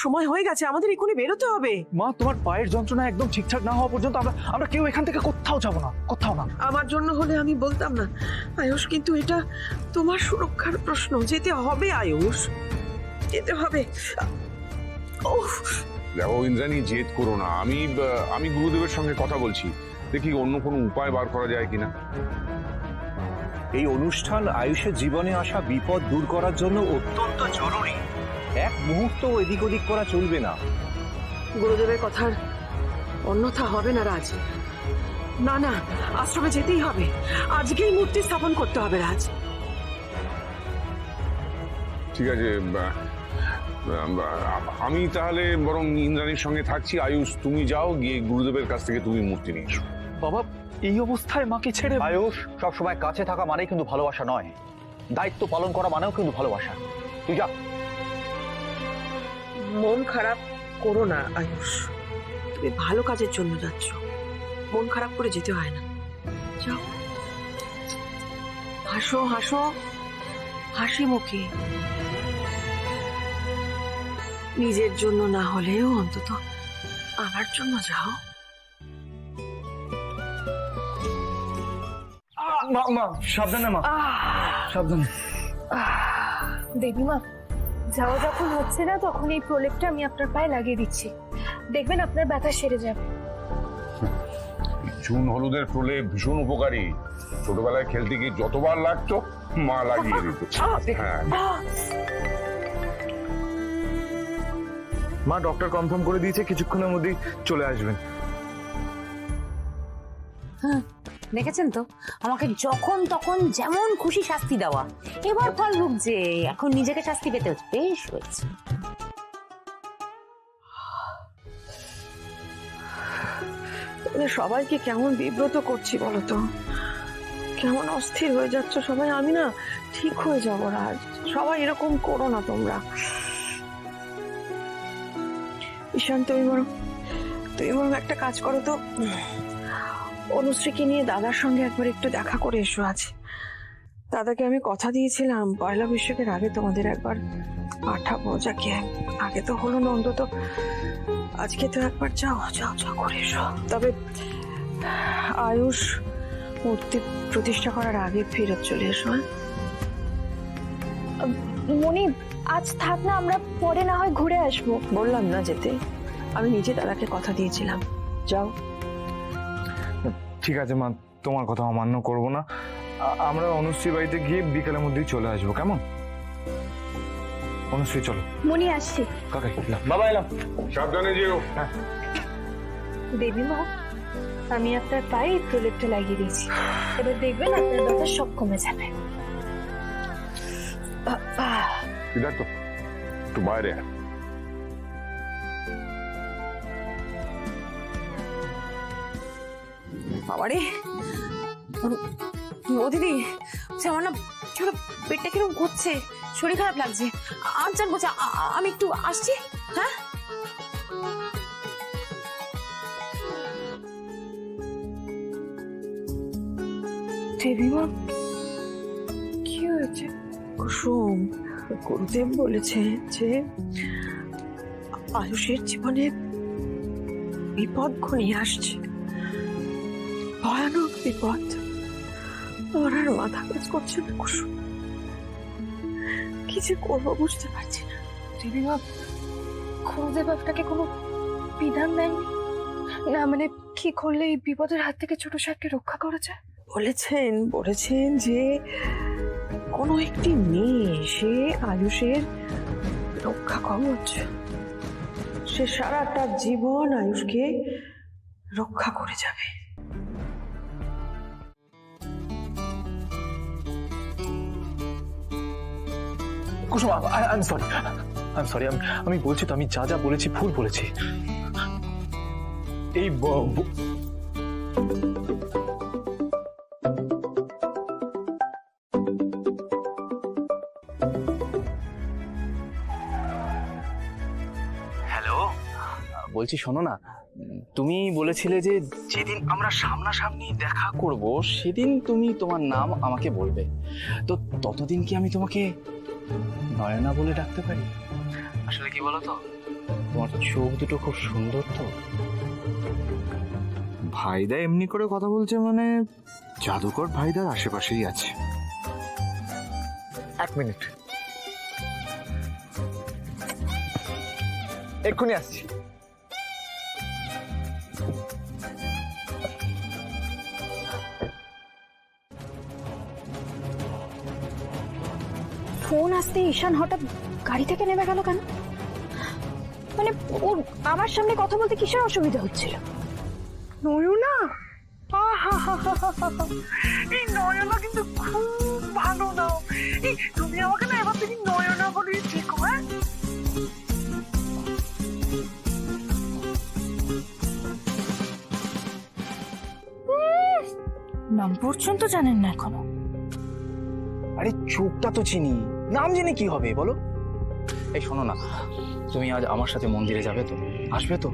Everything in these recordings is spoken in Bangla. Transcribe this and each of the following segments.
সময় হয়ে গেছে, আমাদের এক্ষুনি বেরোতে হবে। মা, তোমার পায়ের যন্ত্রণা একদম ঠিকঠাক না হওয়া পর্যন্ত আমরা কেউ এখান থেকে কোথাও যাব না, কোথাও না। আমার জন্য হলে আমি বলতাম না আয়ুষ, কিন্তু এটা তোমার সুরক্ষার প্রশ্ন। যেতে হবে আয়ুষ, যেতে হবে। উফ, দেখো ইন্দ্রাণী, জেদ করো না। আমি গুরুদেবের সঙ্গে কথা বলছি, দেখি অন্য কোনো উপায় বার করা যায় কিনা। এই অনুষ্ঠান আয়ুষের জীবনে আসা বিপদ দূর করার জন্য অত্যন্ত জরুরি। এক মুহূর্ত এদিক ওদিক করা চলবে না। গুরুদেবের কথার অন্যথা হবে না রাজ। না না, আশ্রমে যেতেই হবে, আজকেই মূর্তি স্থাপন করতে হবে রাজ। ঠিক আছে, আমি তাহলে বরং ইন্দ্রাণীর সঙ্গে থাকছি। আয়ুষ, তুমি যাও, গিয়ে গুরুদেবের কাছ থেকে তুমি মূর্তি নিয়ে এসো। বাবা, এই অবস্থায় মাকে ছেড়ে? আয়ুষ, সবসময় কাছে থাকা মানেই কিন্তু ভালোবাসা নয়, দায়িত্ব পালন করা মানেও কিন্তু ভালোবাসা। তুই যা। মন খারাপ করো না আয়ুষ, তুমি ভালো কাজের জন্য যাচ্ছ, মন খারাপ করে যেতে হয় না। যাও, হাসো হাসো, হাসি মুখে। নিজের জন্য না হলেও অন্তত আমার জন্য যাও। মা মা, সাবধানে মা, সাবধানে। দেবীমা, যাওয়া যখন হচ্ছে না তখন এই প্রলেপটা আমি আপনার পায়ে লাগিয়ে দিচ্ছি, দেখবেন আপনার ব্যথা সেরে যাবে। চুন হলুদের প্রলেপ ভীষণ উপকারী। ছোটবেলায় খেলতে গিয়ে যতবার লাগতো মা লাগিয়ে দিত। হ্যাঁ, মা, ডক্টর কনফার্ম করে দিয়েছে কিছুক্ষণের মধ্যেই চলে আসবেন। দেখেছেন তো, আমাকে যখন তখন যেমন খুশি শাস্তি দেওয়া। এবার ফল ভুগছে, এখন নিজেকে শাস্তি পেতে হচ্ছে। বেশ হয়েছে। তোমাদের সবাইকে কেমন বিব্রত করছি বলতো, কেমন অস্থির হয়ে যাচ্ছে সবাই। আমি না ঠিক হয়ে যাবো রাজ, সবাই এরকম করো না তোমরা। ঈশান, তুমি বরং একটা কাজ করো তো, অনুশ্রীকে নিয়ে দাদার সঙ্গে একবার একটু দেখা করে এসো আজ। দাদাকে আমি কথা দিয়েছিলাম পয়লা বৈশাখের আগে তোমাদের একবার পাঠাবো, যাকে আগে তো হলো না, অন্তত আজকে তো একবার যাও যাও যাও করে এসো। তবে আয়ুষ মূর্তি প্রতিষ্ঠা করার আগে ফেরত চলে এসো। হ্যাঁ মনি, আজ থাক না, আমরা পরে না হয় ঘুরে আসবো। বললাম না যেতে, আমি নিজে দাদাকে কথা দিয়েছিলাম। যাও। ঠিক আছে মা, তোমার কথা অমান্য করবো না। আমরা অনুশ্রী বাড়িতে গিয়ে বিকালের মধ্যেই চলে আসবো, কেমন? অনুশ্রী চলো। মনি, আসছি। কাকাই, বাবা এলাম। সাবধানে যেও। দেবীমা, আমি আপনার পায়ে এই প্রলেপটা লাগিয়ে দিয়েছি, এবার দেখবেন আপনার ব্যথা সব কমে যাবে। সিদ্ধার্থ, একটু বাইরে আয়। বাবারে, ও দিদি, আমার না ছোট পেটটা কিরকম করছে, শরীর খারাপ লাগছে। আচ্ছা বলছে, আমি একটু আসছি। হ্যাঁ, দেবীমা, কি হয়েছে? কুসুম, গুরুদেব বলেছে যে আয়ুষের জীবনে বিপদ ঘনিয়ে আসছে, ভয়ানক বিপদ। আমার আর মাথা কাজ করছে না কুসুম, কি যে করবো বুঝতে পারছি না। দেবীমা, গুরুদেব আপনাকে কোনো বিধান দেননি? না মানে, কি করলে এই বিপদের হাত থেকে ছোট সাপকে রক্ষা করা যায়? বলেছেন যে কোনো একটি মেয়ে, সে আয়ুষের রক্ষা কবচ, সে সারাটা জীবন আয়ুষকে রক্ষা করে যাবে। কুসুম, আই এম সরি, আমি বলছি তো, আমি যা যা বলেছি ভুল বলেছি। এই হ্যালো, বলছি শোনো না, তুমি বলেছিলে যে যেদিন আমরা সামনাসামনি দেখা করব সেদিন তুমি তোমার নাম আমাকে বলবে। তো ততদিন কি আমি তোমাকে নয়না বলে ডাকতে পারি? আসলে কি বলো তো, তোমার চোখ দুটো খুব সুন্দর তো। ভাইদা এমনি করে কথা বলছে মানে জাদুকর ভাইদার আশেপাশেই আছে। 1 মিনিট, এক্ষুনি আসছি। ফোন আসতে ঈশান হঠাৎ গাড়ি থেকে নেমে গেল কেন? মানে ওর আমার সামনে কথা বলতে কিসের অসুবিধা হচ্ছিল? নয়না, এই নয়না কিন্তু খুব ভালো নাও। এই তুমি আমাকে না এবার থেকে নয়না বলে ঠিক হয়। নাম পর্যন্ত জানেন না এখনো? আরে চোখটা তো চিনি, নাম জেনে কি হবে বলো। এই শোনো না, তুমি আজ আমার সাথে মন্দিরে যাবে তো? আসবে তো?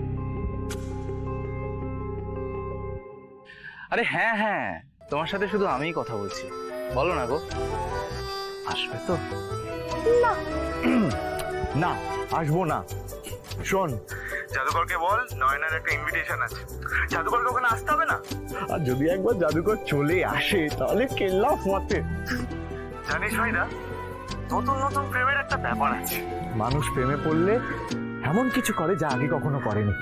আরে হ্যাঁ হ্যাঁ, তোমার সাথে শুধু আমিই কথা বলছি, বলো না গো, আসবে তো? না, আসবো না। শোন, জাদুকরকে বল নয়নার একটা ইনভিটেশন আছে, জাদুকরকে ওখানে আসতে হবে না। আর যদি একবার জাদুকর চলে আসে তাহলে কেল্লা ফতে। জানিস ভাই না, নতুন নতুন প্রেমের একটা ব্যাপার আছে। মানুষ প্রেমে পড়লে এমন কিছু করে যা আগে কখনো করেনি।